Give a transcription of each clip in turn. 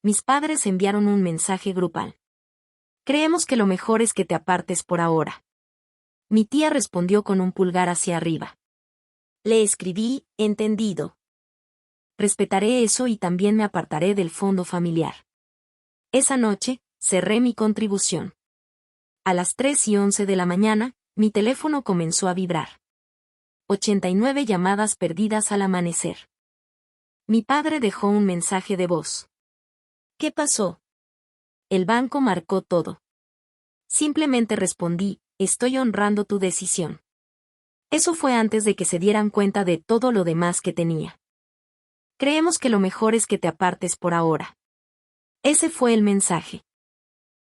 Mis padres enviaron un mensaje grupal. Creemos que lo mejor es que te apartes por ahora. Mi tía respondió con un pulgar hacia arriba. Le escribí, entendido. Respetaré eso y también me apartaré del fondo familiar. Esa noche, cerré mi contribución. A las 3:11 de la mañana, mi teléfono comenzó a vibrar. 89 llamadas perdidas al amanecer. Mi padre dejó un mensaje de voz. ¿Qué pasó? El banco marcó todo. Simplemente respondí, estoy honrando tu decisión. Eso fue antes de que se dieran cuenta de todo lo demás que tenía. Creemos que lo mejor es que te apartes por ahora. Ese fue el mensaje.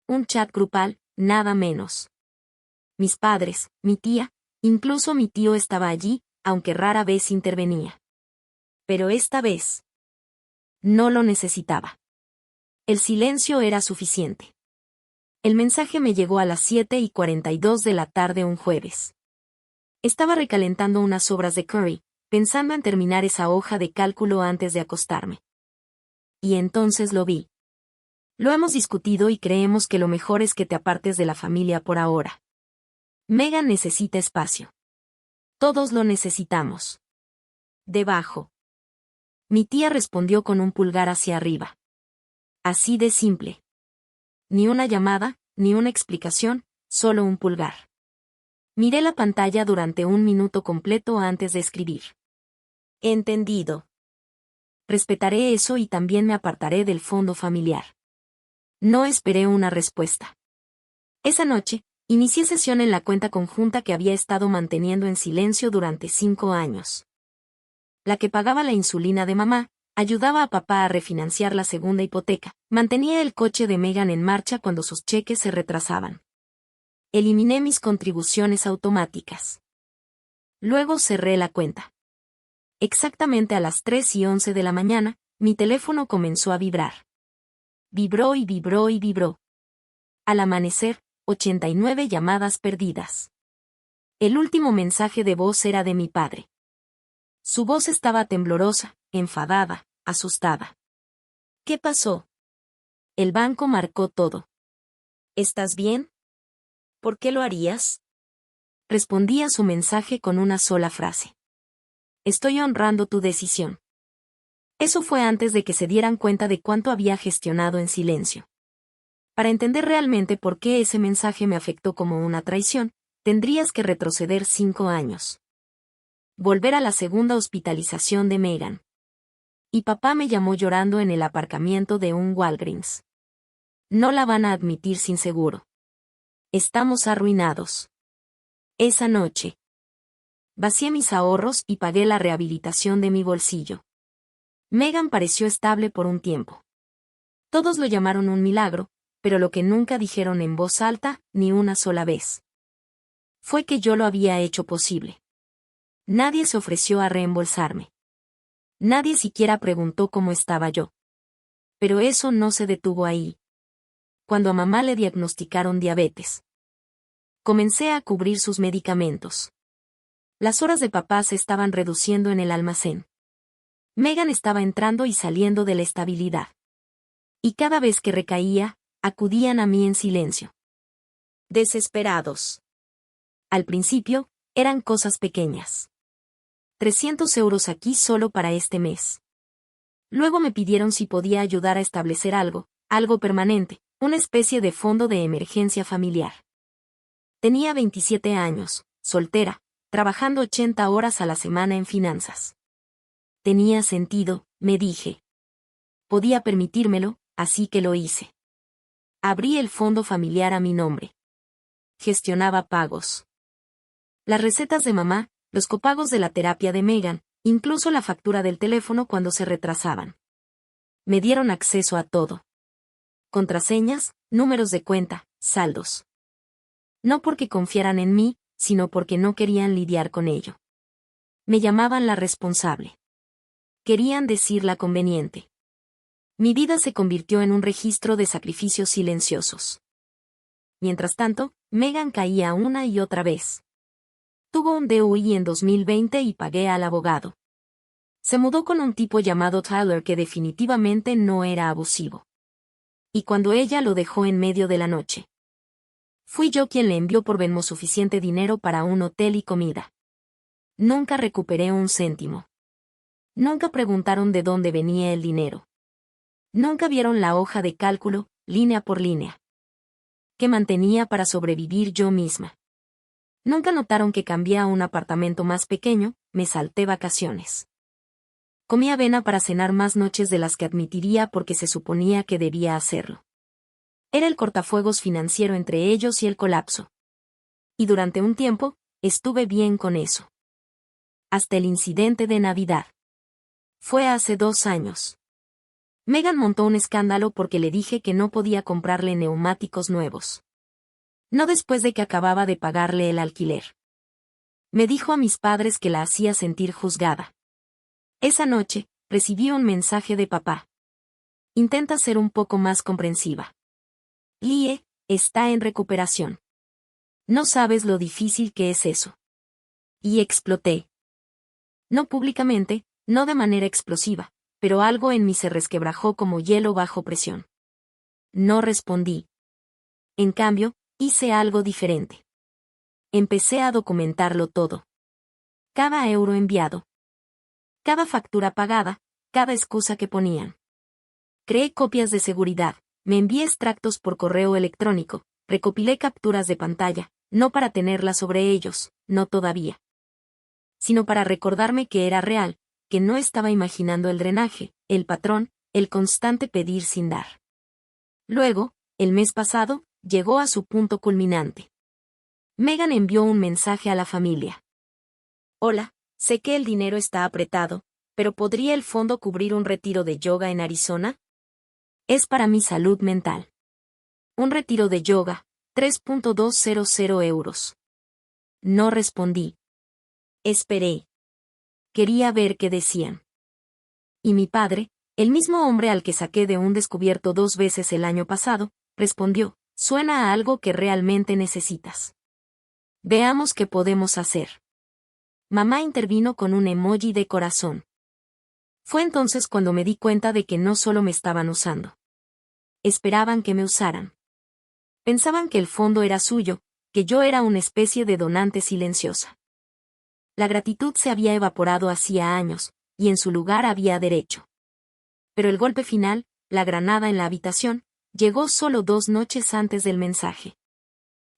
Un chat grupal, nada menos. Mis padres, mi tía, incluso mi tío estaba allí, aunque rara vez intervenía. Pero esta vez no lo necesitaba. El silencio era suficiente. El mensaje me llegó a las 7:42 de la tarde un jueves. Estaba recalentando unas sobras de curry, pensando en terminar esa hoja de cálculo antes de acostarme. Y entonces lo vi. Lo hemos discutido y creemos que lo mejor es que te apartes de la familia por ahora. Megan necesita espacio. Todos lo necesitamos. Debajo. Mi tía respondió con un pulgar hacia arriba. Así de simple. Ni una llamada, ni una explicación, solo un pulgar. Miré la pantalla durante un minuto completo antes de escribir. Entendido. Respetaré eso y también me apartaré del fondo familiar. No esperé una respuesta. Esa noche, inicié sesión en la cuenta conjunta que había estado manteniendo en silencio durante 5 años. La que pagaba la insulina de mamá, ayudaba a papá a refinanciar la segunda hipoteca, mantenía el coche de Megan en marcha cuando sus cheques se retrasaban. Eliminé mis contribuciones automáticas. Luego cerré la cuenta. Exactamente a las 3:11 de la mañana, mi teléfono comenzó a vibrar. Vibró y vibró y vibró. Al amanecer, 89 llamadas perdidas. El último mensaje de voz era de mi padre. Su voz estaba temblorosa, enfadada, asustada. ¿Qué pasó? El banco marcó todo. ¿Estás bien? ¿Por qué lo harías? Respondí a su mensaje con una sola frase. Estoy honrando tu decisión. Eso fue antes de que se dieran cuenta de cuánto había gestionado en silencio. Para entender realmente por qué ese mensaje me afectó como una traición, tendrías que retroceder 5 años. Volver a la segunda hospitalización de Megan. Y papá me llamó llorando en el aparcamiento de un Walgreens. No la van a admitir sin seguro. Estamos arruinados. Esa noche. Vacié mis ahorros y pagué la rehabilitación de mi bolsillo. Megan pareció estable por un tiempo. Todos lo llamaron un milagro, pero lo que nunca dijeron en voz alta, ni una sola vez, fue que yo lo había hecho posible. Nadie se ofreció a reembolsarme. Nadie siquiera preguntó cómo estaba yo. Pero eso no se detuvo ahí. Cuando a mamá le diagnosticaron diabetes, comencé a cubrir sus medicamentos. Las horas de papá se estaban reduciendo en el almacén. Megan estaba entrando y saliendo de la estabilidad. Y cada vez que recaía, acudían a mí en silencio. Desesperados. Al principio, eran cosas pequeñas. 300 euros aquí solo para este mes. Luego me pidieron si podía ayudar a establecer algo permanente, una especie de fondo de emergencia familiar. Tenía 27 años, soltera, trabajando 80 horas a la semana en finanzas. Tenía sentido, me dije. Podía permitírmelo, así que lo hice. Abrí el fondo familiar a mi nombre. Gestionaba pagos. Las recetas de mamá, los copagos de la terapia de Megan, incluso la factura del teléfono cuando se retrasaban. Me dieron acceso a todo. Contraseñas, números de cuenta, saldos. No porque confiaran en mí, sino porque no querían lidiar con ello. Me llamaban la responsable. Querían decir la conveniente. Mi vida se convirtió en un registro de sacrificios silenciosos. Mientras tanto, Megan caía una y otra vez. Tuvo un DUI en 2020 y pagué al abogado. Se mudó con un tipo llamado Tyler que definitivamente no era abusivo. Y cuando ella lo dejó en medio de la noche. Fui yo quien le envió por Venmo suficiente dinero para un hotel y comida. Nunca recuperé un céntimo. Nunca preguntaron de dónde venía el dinero. Nunca vieron la hoja de cálculo, línea por línea, que mantenía para sobrevivir yo misma. Nunca notaron que cambié a un apartamento más pequeño, me salté vacaciones. Comí avena para cenar más noches de las que admitiría porque se suponía que debía hacerlo. Era el cortafuegos financiero entre ellos y el colapso. Y durante un tiempo, estuve bien con eso. Hasta el incidente de Navidad. Fue hace 2 años. Megan montó un escándalo porque le dije que no podía comprarle neumáticos nuevos. No después de que acababa de pagarle el alquiler. Me dijo a mis padres que la hacía sentir juzgada. Esa noche, recibí un mensaje de papá. Intenta ser un poco más comprensiva. Lie, está en recuperación. No sabes lo difícil que es eso. Y exploté. No públicamente, no de manera explosiva, pero algo en mí se resquebrajó como hielo bajo presión. No respondí. En cambio, hice algo diferente. Empecé a documentarlo todo. Cada euro enviado. Cada factura pagada, cada excusa que ponían. Creé copias de seguridad, me envié extractos por correo electrónico, recopilé capturas de pantalla, no para tenerlas sobre ellos, no todavía. Sino para recordarme que era real, que no estaba imaginando el drenaje, el patrón, el constante pedir sin dar. Luego, el mes pasado, llegó a su punto culminante. Megan envió un mensaje a la familia. Hola, sé que el dinero está apretado, pero ¿podría el fondo cubrir un retiro de yoga en Arizona? Es para mi salud mental. Un retiro de yoga, 3.200 euros. No respondí. Esperé. Quería ver qué decían. Y mi padre, el mismo hombre al que saqué de un descubierto 2 veces el año pasado, respondió, suena a algo que realmente necesitas. Veamos qué podemos hacer. Mamá intervino con un emoji de corazón. Fue entonces cuando me di cuenta de que no solo me estaban usando. Esperaban que me usaran. Pensaban que el fondo era suyo, que yo era una especie de donante silenciosa. La gratitud se había evaporado hacía años, y en su lugar había derecho. Pero el golpe final, la granada en la habitación, llegó solo 2 noches antes del mensaje.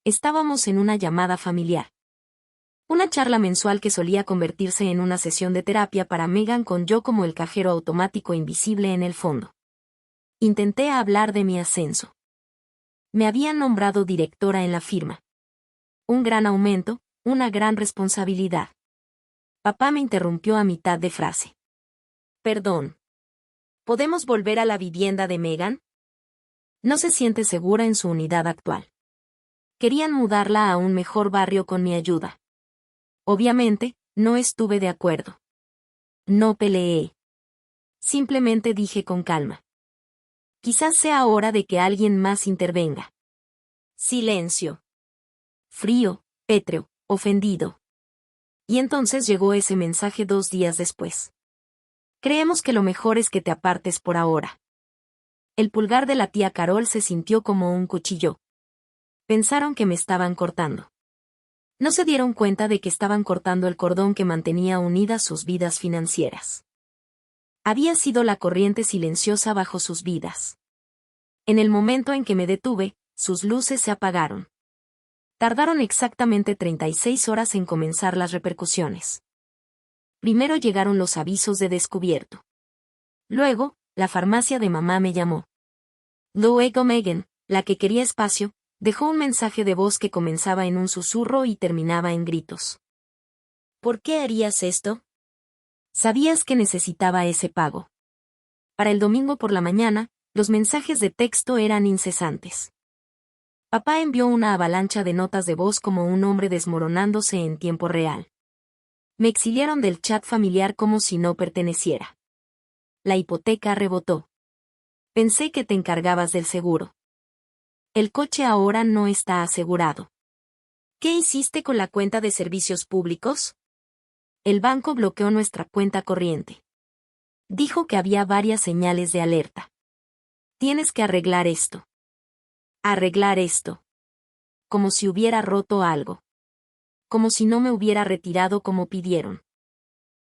Estábamos en una llamada familiar. Una charla mensual que solía convertirse en una sesión de terapia para Megan con yo como el cajero automático invisible en el fondo. Intenté hablar de mi ascenso. Me habían nombrado directora en la firma. Un gran aumento, una gran responsabilidad. Papá me interrumpió a mitad de frase. Perdón. ¿Podemos volver a la vivienda de Megan? No se siente segura en su unidad actual. Querían mudarla a un mejor barrio con mi ayuda. Obviamente, no estuve de acuerdo. No peleé. Simplemente dije con calma. Quizás sea hora de que alguien más intervenga. Silencio. Frío, pétreo, ofendido. Y entonces llegó ese mensaje 2 días después. Creemos que lo mejor es que te apartes por ahora. El pulgar de la tía Carol se sintió como un cuchillo. Pensaron que me estaban cortando. No se dieron cuenta de que estaban cortando el cordón que mantenía unidas sus vidas financieras. Había sido la corriente silenciosa bajo sus vidas. En el momento en que me detuve, sus luces se apagaron. Tardaron exactamente 36 horas en comenzar las repercusiones. Primero llegaron los avisos de descubierto. Luego, la farmacia de mamá me llamó. Luego Megan, la que quería espacio, dejó un mensaje de voz que comenzaba en un susurro y terminaba en gritos. ¿Por qué harías esto? Sabías que necesitaba ese pago. Para el domingo por la mañana, los mensajes de texto eran incesantes. Papá envió una avalancha de notas de voz como un hombre desmoronándose en tiempo real. Me exiliaron del chat familiar como si no perteneciera. La hipoteca rebotó. Pensé que te encargabas del seguro. El coche ahora no está asegurado. ¿Qué hiciste con la cuenta de servicios públicos? El banco bloqueó nuestra cuenta corriente. Dijo que había varias señales de alerta. Tienes que arreglar esto. Arreglar esto. Como si hubiera roto algo. Como si no me hubiera retirado como pidieron.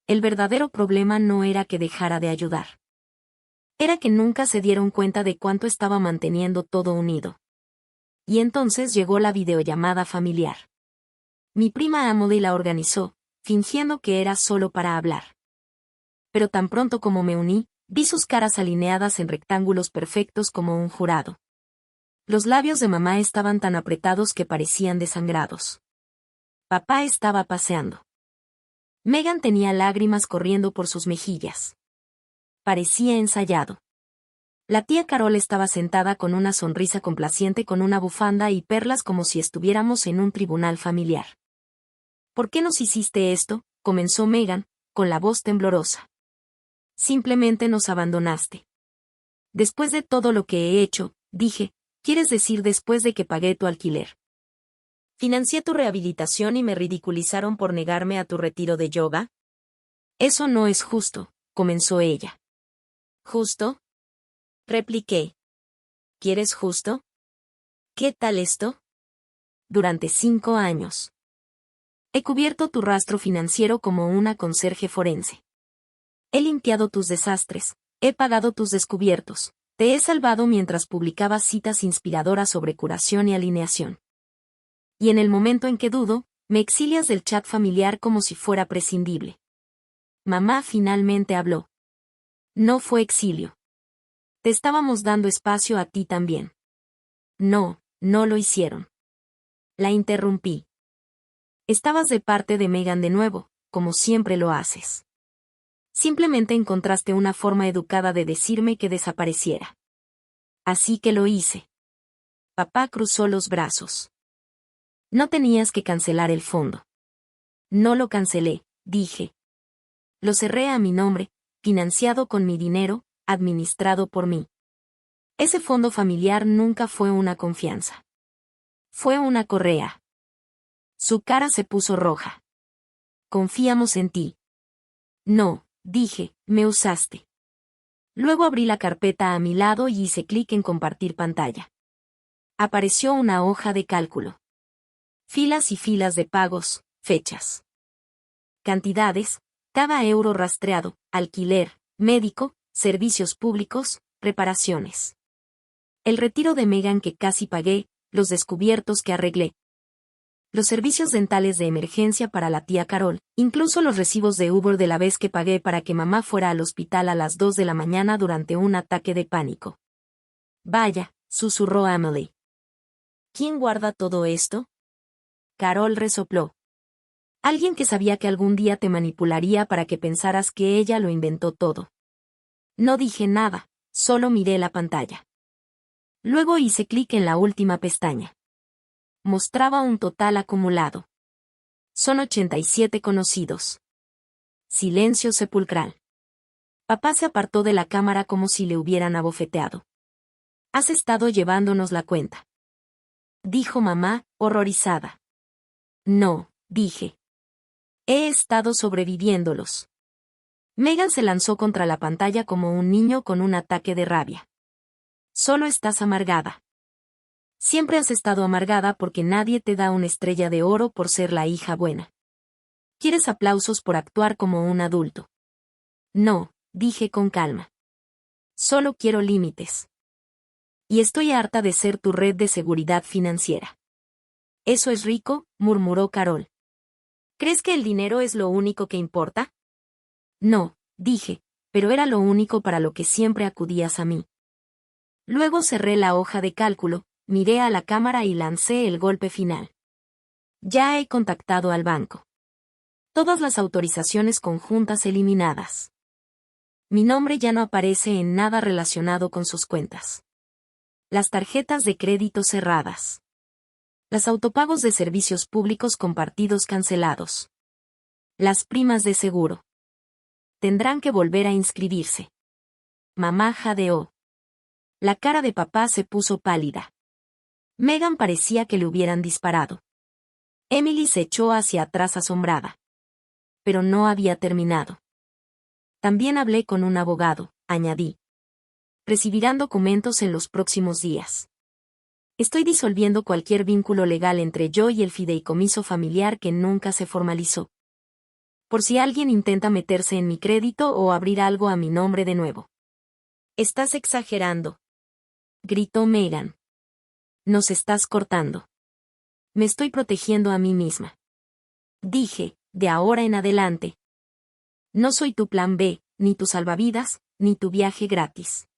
El verdadero problema no era que dejara de ayudar. Era que nunca se dieron cuenta de cuánto estaba manteniendo todo unido. Y entonces llegó la videollamada familiar. Mi prima Emily la organizó, fingiendo que era solo para hablar. Pero tan pronto como me uní, vi sus caras alineadas en rectángulos perfectos como un jurado. Los labios de mamá estaban tan apretados que parecían desangrados. Papá estaba paseando. Megan tenía lágrimas corriendo por sus mejillas. Parecía ensayado. La tía Carol estaba sentada con una sonrisa complaciente con una bufanda y perlas como si estuviéramos en un tribunal familiar. ¿Por qué nos hiciste esto?, comenzó Megan, con la voz temblorosa. Simplemente nos abandonaste. Después de todo lo que he hecho, dije, ¿quieres decir después de que pagué tu alquiler? Financié tu rehabilitación y me ridiculizaron por negarme a tu retiro de yoga. Eso no es justo, comenzó ella. ¿Justo? Repliqué. ¿Quieres justo? ¿Qué tal esto? Durante 5 años. He cubierto tu rastro financiero como una conserje forense. He limpiado tus desastres, he pagado tus descubiertos, te he salvado mientras publicabas citas inspiradoras sobre curación y alineación. Y en el momento en que dudo, me exilias del chat familiar como si fuera prescindible. Mamá finalmente habló. No fue exilio. Te estábamos dando espacio a ti también. No, no lo hicieron. La interrumpí. Estabas de parte de Megan de nuevo, como siempre lo haces. Simplemente encontraste una forma educada de decirme que desapareciera. Así que lo hice. Papá cruzó los brazos. No tenías que cancelar el fondo. No lo cancelé, dije. Lo cerré a mi nombre, financiado con mi dinero, administrado por mí. Ese fondo familiar nunca fue una confianza. Fue una correa. Su cara se puso roja. Confiamos en ti. No, dije, me usaste. Luego abrí la carpeta a mi lado y hice clic en compartir pantalla. Apareció una hoja de cálculo. Filas y filas de pagos, fechas. Cantidades, cada euro rastreado, alquiler, médico, servicios públicos, reparaciones. El retiro de Megan que casi pagué, los descubiertos que arreglé. Los servicios dentales de emergencia para la tía Carol, incluso los recibos de Uber de la vez que pagué para que mamá fuera al hospital a las 2 de la mañana durante un ataque de pánico. Vaya, susurró Emily. ¿Quién guarda todo esto? Carol resopló. Alguien que sabía que algún día te manipularía para que pensaras que ella lo inventó todo. No dije nada, solo miré la pantalla. Luego hice clic en la última pestaña. Mostraba un total acumulado. Son 87 conocidos. Silencio sepulcral. Papá se apartó de la cámara como si le hubieran abofeteado. Has estado llevándonos la cuenta. Dijo mamá, horrorizada. No, dije. He estado sobreviviéndolos. Megan se lanzó contra la pantalla como un niño con un ataque de rabia. Solo estás amargada. Siempre has estado amargada porque nadie te da una estrella de oro por ser la hija buena. Quieres aplausos por actuar como un adulto. No, dije con calma. Solo quiero límites. Y estoy harta de ser tu red de seguridad financiera. Eso es rico, murmuró Carol. ¿Crees que el dinero es lo único que importa? No, dije, pero era lo único para lo que siempre acudías a mí. Luego cerré la hoja de cálculo, miré a la cámara y lancé el golpe final. Ya he contactado al banco. Todas las autorizaciones conjuntas eliminadas. Mi nombre ya no aparece en nada relacionado con sus cuentas. Las tarjetas de crédito cerradas. Las autopagos de servicios públicos compartidos cancelados. Las primas de seguro. Tendrán que volver a inscribirse. Mamá jadeó. La cara de papá se puso pálida. Megan parecía que le hubieran disparado. Emily se echó hacia atrás asombrada. Pero no había terminado. También hablé con un abogado, añadí. Recibirán documentos en los próximos días. Estoy disolviendo cualquier vínculo legal entre yo y el fideicomiso familiar que nunca se formalizó. Por si alguien intenta meterse en mi crédito o abrir algo a mi nombre de nuevo. Estás exagerando, gritó Megan. Nos estás cortando. Me estoy protegiendo a mí misma. Dije, de ahora en adelante. No soy tu plan B, ni tu salvavidas, ni tu viaje gratis.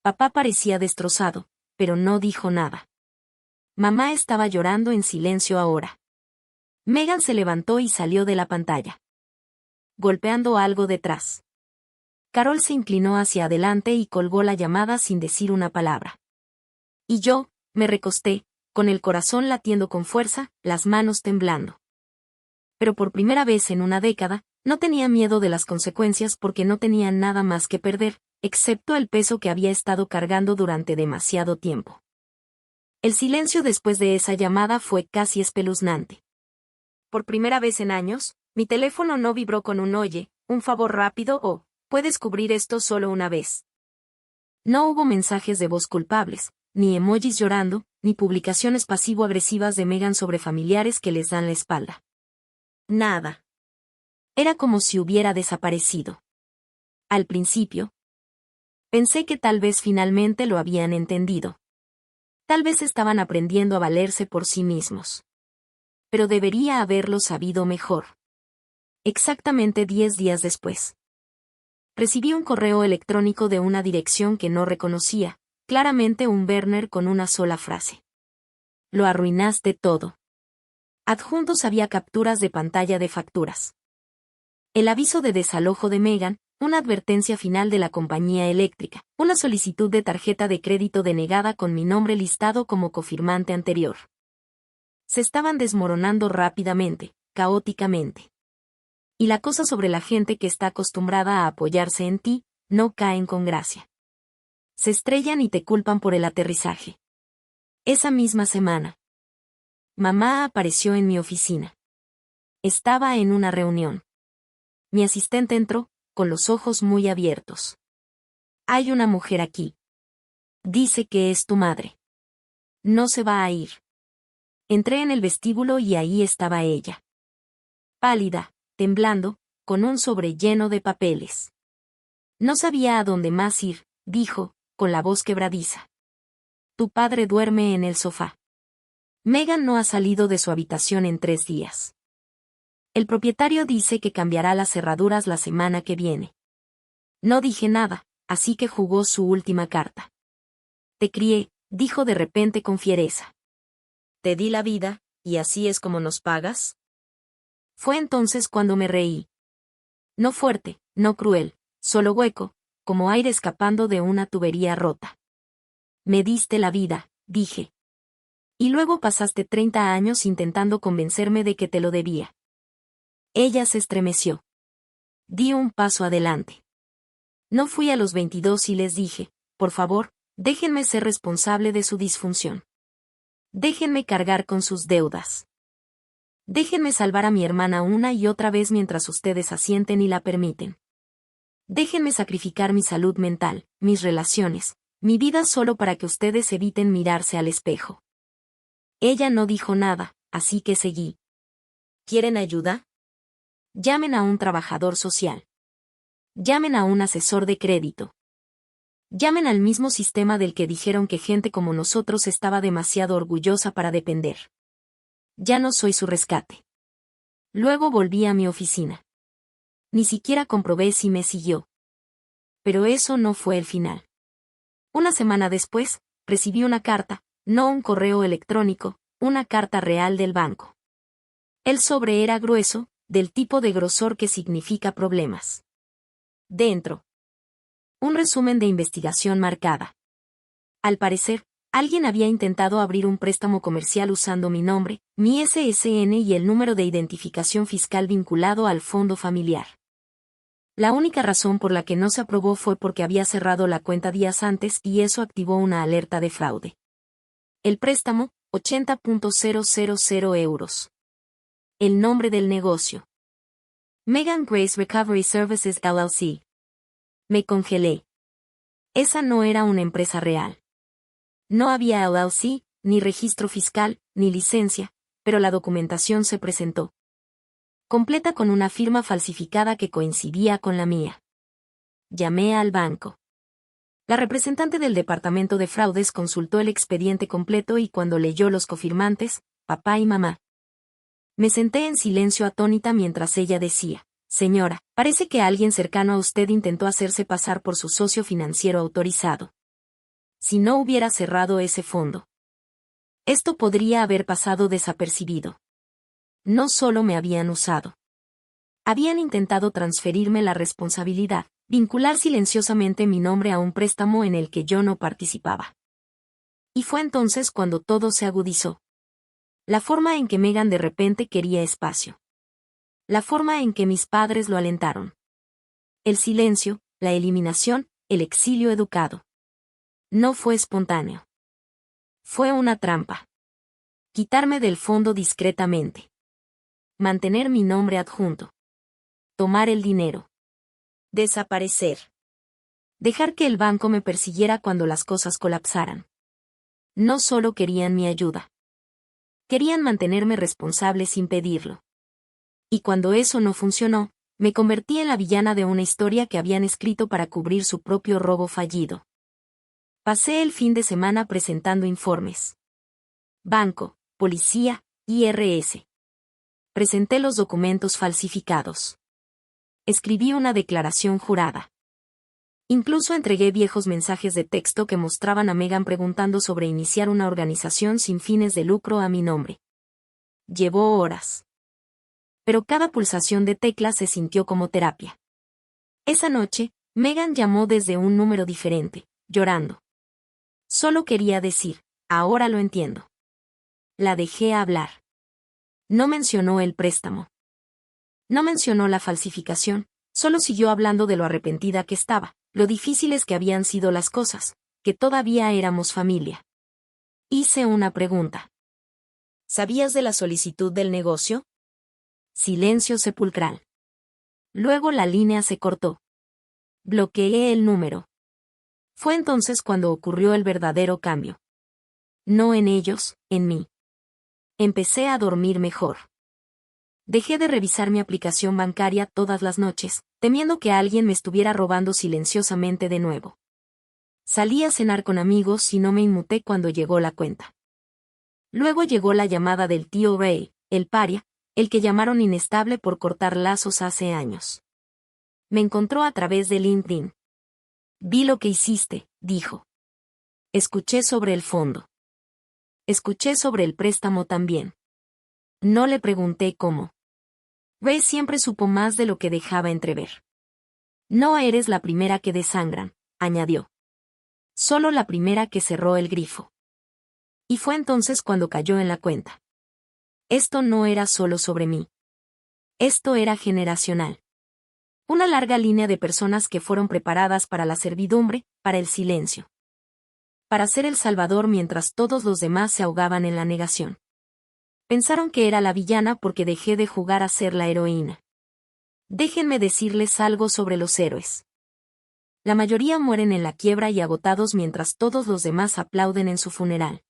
Papá parecía destrozado, pero no dijo nada. Mamá estaba llorando en silencio ahora. Megan se levantó y salió de la pantalla, golpeando algo detrás. Carol se inclinó hacia adelante y colgó la llamada sin decir una palabra. Y yo, me recosté, con el corazón latiendo con fuerza, las manos temblando. Pero por primera vez en una década, no tenía miedo de las consecuencias porque no tenía nada más que perder, excepto el peso que había estado cargando durante demasiado tiempo. El silencio después de esa llamada fue casi espeluznante. Por primera vez en años, mi teléfono no vibró con un oye, un favor rápido o, puedes cubrir esto solo una vez. No hubo mensajes de voz culpables, ni emojis llorando, ni publicaciones pasivo-agresivas de Megan sobre familiares que les dan la espalda. Nada. Era como si hubiera desaparecido. Al principio, pensé que tal vez finalmente lo habían entendido. Tal vez estaban aprendiendo a valerse por sí mismos. Pero debería haberlo sabido mejor. Exactamente 10 días después. Recibí un correo electrónico de una dirección que no reconocía, claramente un burner con una sola frase. Lo arruinaste todo. Adjuntos había capturas de pantalla de facturas. El aviso de desalojo de Megan, una advertencia final de la compañía eléctrica, una solicitud de tarjeta de crédito denegada con mi nombre listado como cofirmante anterior. Se estaban desmoronando rápidamente, caóticamente. Y la cosa sobre la gente que está acostumbrada a apoyarse en ti, no caen con gracia. Se estrellan y te culpan por el aterrizaje. Esa misma semana, mamá apareció en mi oficina. Estaba en una reunión. Mi asistente entró, con los ojos muy abiertos. Hay una mujer aquí. Dice que es tu madre. No se va a ir. Entré en el vestíbulo y ahí estaba ella. Pálida, temblando, con un sobre lleno de papeles. No sabía a dónde más ir, dijo, con la voz quebradiza. Tu padre duerme en el sofá. Megan no ha salido de su habitación en 3 días. El propietario dice que cambiará las cerraduras la semana que viene. No dije nada, así que jugó su última carta. Te crié, dijo de repente con fiereza. Te di la vida, ¿y así es como nos pagas? Fue entonces cuando me reí. No fuerte, no cruel, solo hueco, como aire escapando de una tubería rota. Me diste la vida, dije. Y luego pasaste 30 años intentando convencerme de que te lo debía. Ella se estremeció. Di un paso adelante. No fui a los 22 y les dije, por favor, déjenme ser responsable de su disfunción. Déjenme cargar con sus deudas. Déjenme salvar a mi hermana una y otra vez mientras ustedes asienten y la permiten. Déjenme sacrificar mi salud mental, mis relaciones, mi vida solo para que ustedes eviten mirarse al espejo. Ella no dijo nada, así que seguí. ¿Quieren ayuda? Llamen a un trabajador social. Llamen a un asesor de crédito. Llamen al mismo sistema del que dijeron que gente como nosotros estaba demasiado orgullosa para depender. Ya no soy su rescate. Luego volví a mi oficina. Ni siquiera comprobé si me siguió. Pero eso no fue el final. Una semana después, recibí una carta, no un correo electrónico, una carta real del banco. El sobre era grueso, del tipo de grosor que significa problemas. Dentro. Un resumen de investigación marcada. Al parecer, alguien había intentado abrir un préstamo comercial usando mi nombre, mi SSN y el número de identificación fiscal vinculado al fondo familiar. La única razón por la que no se aprobó fue porque había cerrado la cuenta días antes y eso activó una alerta de fraude. El préstamo, 80.000 euros. El nombre del negocio. Megan Grace Recovery Services LLC. Me congelé. Esa no era una empresa real. No había LLC, ni registro fiscal, ni licencia, pero la documentación se presentó completa con una firma falsificada que coincidía con la mía. Llamé al banco. La representante del departamento de fraudes consultó el expediente completo y cuando leyó los cofirmantes, papá y mamá, me senté en silencio atónita mientras ella decía: señora, parece que alguien cercano a usted intentó hacerse pasar por su socio financiero autorizado. Si no hubiera cerrado ese fondo, esto podría haber pasado desapercibido. No solo me habían usado. Habían intentado transferirme la responsabilidad, vincular silenciosamente mi nombre a un préstamo en el que yo no participaba. Y fue entonces cuando todo se agudizó. La forma en que Megan de repente quería espacio. La forma en que mis padres lo alentaron. El silencio, la eliminación, el exilio educado. No fue espontáneo. Fue una trampa. Quitarme del fondo discretamente. Mantener mi nombre adjunto. Tomar el dinero. Desaparecer. Dejar que el banco me persiguiera cuando las cosas colapsaran. No solo querían mi ayuda. Querían mantenerme responsable sin pedirlo. Y cuando eso no funcionó, me convertí en la villana de una historia que habían escrito para cubrir su propio robo fallido. Pasé el fin de semana presentando informes. Banco, policía, IRS. Presenté los documentos falsificados. Escribí una declaración jurada. Incluso entregué viejos mensajes de texto que mostraban a Megan preguntando sobre iniciar una organización sin fines de lucro a mi nombre. Llevó horas. Pero cada pulsación de tecla se sintió como terapia. Esa noche, Megan llamó desde un número diferente, llorando. Solo quería decir: ahora lo entiendo. La dejé hablar. No mencionó el préstamo. No mencionó la falsificación, solo siguió hablando de lo arrepentida que estaba, lo difíciles que habían sido las cosas, que todavía éramos familia. Hice una pregunta. ¿Sabías de la solicitud del negocio? Silencio sepulcral. Luego la línea se cortó. Bloqueé el número. Fue entonces cuando ocurrió el verdadero cambio. No en ellos, en mí. Empecé a dormir mejor. Dejé de revisar mi aplicación bancaria todas las noches, temiendo que alguien me estuviera robando silenciosamente de nuevo. Salí a cenar con amigos y no me inmuté cuando llegó la cuenta. Luego llegó la llamada del tío Ray, el paria, el que llamaron inestable por cortar lazos hace años. Me encontró a través de LinkedIn. Vi lo que hiciste, dijo. Escuché sobre el fondo. Escuché sobre el préstamo también. No le pregunté cómo. Ray siempre supo más de lo que dejaba entrever. No eres la primera que desangran, añadió. Solo la primera que cerró el grifo. Y fue entonces cuando cayó en la cuenta. Esto no era solo sobre mí. Esto era generacional. Una larga línea de personas que fueron preparadas para la servidumbre, para el silencio. Para ser el salvador mientras todos los demás se ahogaban en la negación. Pensaron que era la villana porque dejé de jugar a ser la heroína. Déjenme decirles algo sobre los héroes. La mayoría mueren en la quiebra y agotados mientras todos los demás aplauden en su funeral.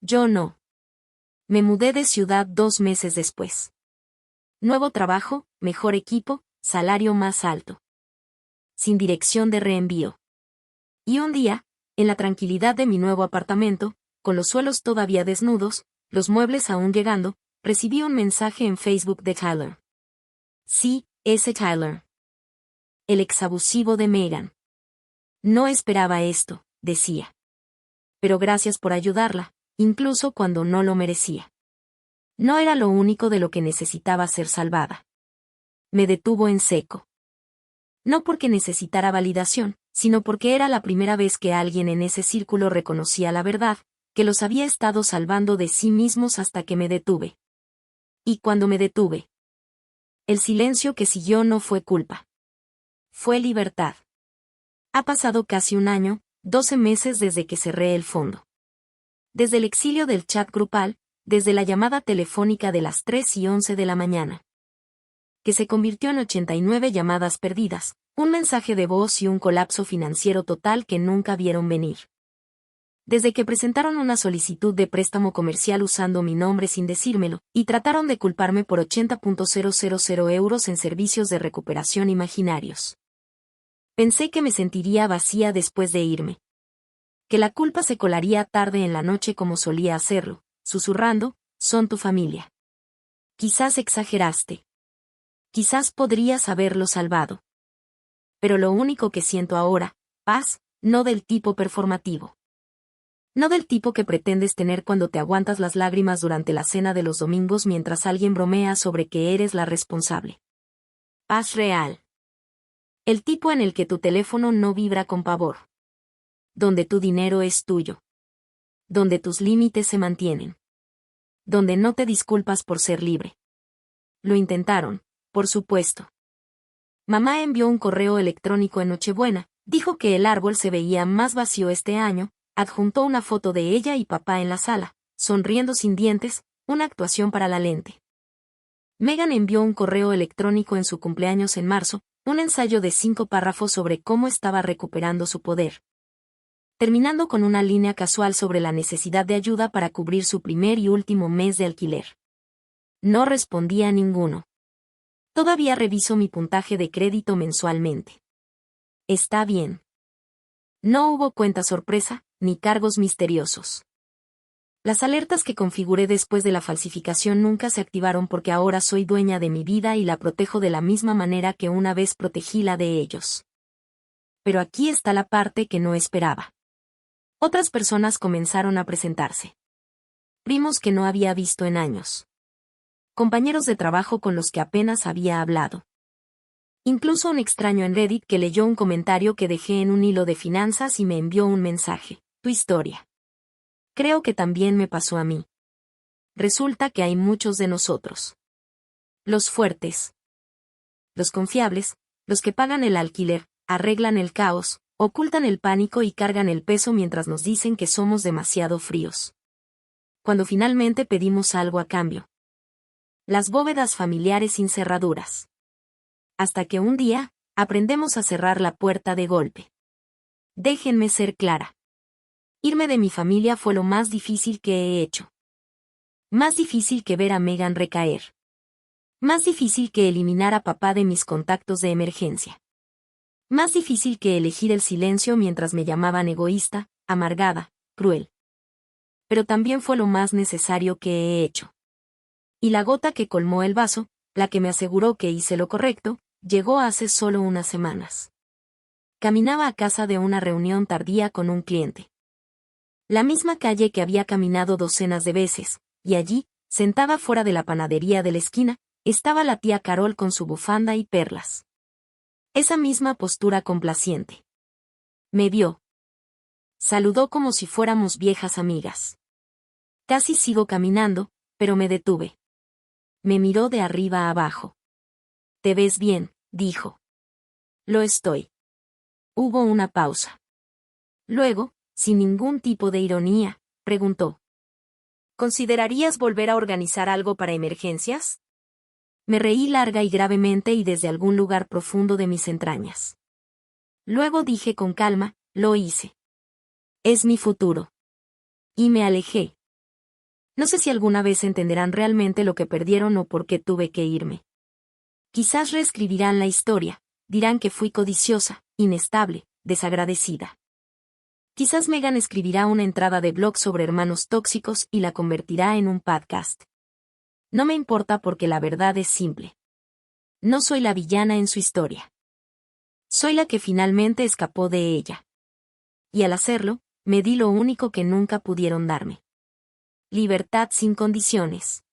Yo no. Me mudé de ciudad 2 meses después. Nuevo trabajo, mejor equipo, salario más alto. Sin dirección de reenvío. Y un día, en la tranquilidad de mi nuevo apartamento, con los suelos todavía desnudos, los muebles aún llegando, recibí un mensaje en Facebook de Tyler. Sí, ese Tyler. El exabusivo de Megan. No esperaba esto, decía. Pero gracias por ayudarla, incluso cuando no lo merecía. No era lo único de lo que necesitaba ser salvada. Me detuvo en seco. No porque necesitara validación, sino porque era la primera vez que alguien en ese círculo reconocía la verdad, que los había estado salvando de sí mismos hasta que me detuve. Y cuando me detuve, el silencio que siguió no fue culpa. Fue libertad. Ha pasado casi un año, 12 meses desde que cerré el fondo. Desde el exilio del chat grupal, desde la llamada telefónica de las 3:11 de la mañana. Que se convirtió en 89 llamadas perdidas, Un mensaje de voz y un colapso financiero total que nunca vieron venir. Desde que presentaron una solicitud de préstamo comercial usando mi nombre sin decírmelo, y trataron de culparme por 80.000 euros en servicios de recuperación imaginarios. Pensé que me sentiría vacía después de irme. Que la culpa se colaría tarde en la noche como solía hacerlo, susurrando, son tu familia. Quizás exageraste. Quizás podrías haberlo salvado. Pero lo único que siento ahora, paz, no del tipo performativo. No del tipo que pretendes tener cuando te aguantas las lágrimas durante la cena de los domingos mientras alguien bromea sobre que eres la responsable. Paz real. El tipo en el que tu teléfono no vibra con pavor. Donde tu dinero es tuyo. Donde tus límites se mantienen. Donde no te disculpas por ser libre. Lo intentaron, por supuesto. Mamá envió un correo electrónico en Nochebuena, dijo que el árbol se veía más vacío este año, adjuntó una foto de ella y papá en la sala, sonriendo sin dientes, una actuación para la lente. Meghan envió un correo electrónico en su cumpleaños en marzo, un ensayo de 5 párrafos sobre cómo estaba recuperando su poder. Terminando con una línea casual sobre la necesidad de ayuda para cubrir su primer y último mes de alquiler. No respondí a ninguno. Todavía reviso mi puntaje de crédito mensualmente. Está bien. No hubo cuenta sorpresa, ni cargos misteriosos. Las alertas que configuré después de la falsificación nunca se activaron porque ahora soy dueña de mi vida y la protejo de la misma manera que una vez protegí la de ellos. Pero aquí está la parte que no esperaba. Otras personas comenzaron a presentarse. Primos que no había visto en años. Compañeros de trabajo con los que apenas había hablado. Incluso un extraño en Reddit que leyó un comentario que dejé en un hilo de finanzas y me envió un mensaje. Tu historia. Creo que también me pasó a mí. Resulta que hay muchos de nosotros. Los fuertes. Los confiables, los que pagan el alquiler, arreglan el caos, ocultan el pánico y cargan el peso mientras nos dicen que somos demasiado fríos. Cuando finalmente pedimos algo a cambio. Las bóvedas familiares sin cerraduras. Hasta que un día, aprendemos a cerrar la puerta de golpe. Déjenme ser clara. Irme de mi familia fue lo más difícil que he hecho. Más difícil que ver a Meghan recaer. Más difícil que eliminar a papá de mis contactos de emergencia. Más difícil que elegir el silencio mientras me llamaban egoísta, amargada, cruel. Pero también fue lo más necesario que he hecho. Y la gota que colmó el vaso, la que me aseguró que hice lo correcto, llegó hace solo unas semanas. Caminaba a casa de una reunión tardía con un cliente. La misma calle que había caminado docenas de veces, y allí, sentada fuera de la panadería de la esquina, estaba la tía Carol con su bufanda y perlas. Esa misma postura complaciente. Me vio. Saludó como si fuéramos viejas amigas. Casi sigo caminando, pero me detuve. Me miró de arriba a abajo. Te ves bien, dijo. Lo estoy. Hubo una pausa. Luego, sin ningún tipo de ironía, preguntó. ¿Considerarías volver a organizar algo para emergencias? Me reí larga y gravemente y desde algún lugar profundo de mis entrañas. Luego dije con calma, lo hice. Es mi futuro. Y me alejé. No sé si alguna vez entenderán realmente lo que perdieron o por qué tuve que irme. Quizás reescribirán la historia, dirán que fui codiciosa, inestable, desagradecida. Quizás Meghan escribirá una entrada de blog sobre hermanos tóxicos y la convertirá en un podcast. No me importa porque la verdad es simple. No soy la villana en su historia. Soy la que finalmente escapó de ella. Y al hacerlo, me di lo único que nunca pudieron darme. Libertad sin condiciones.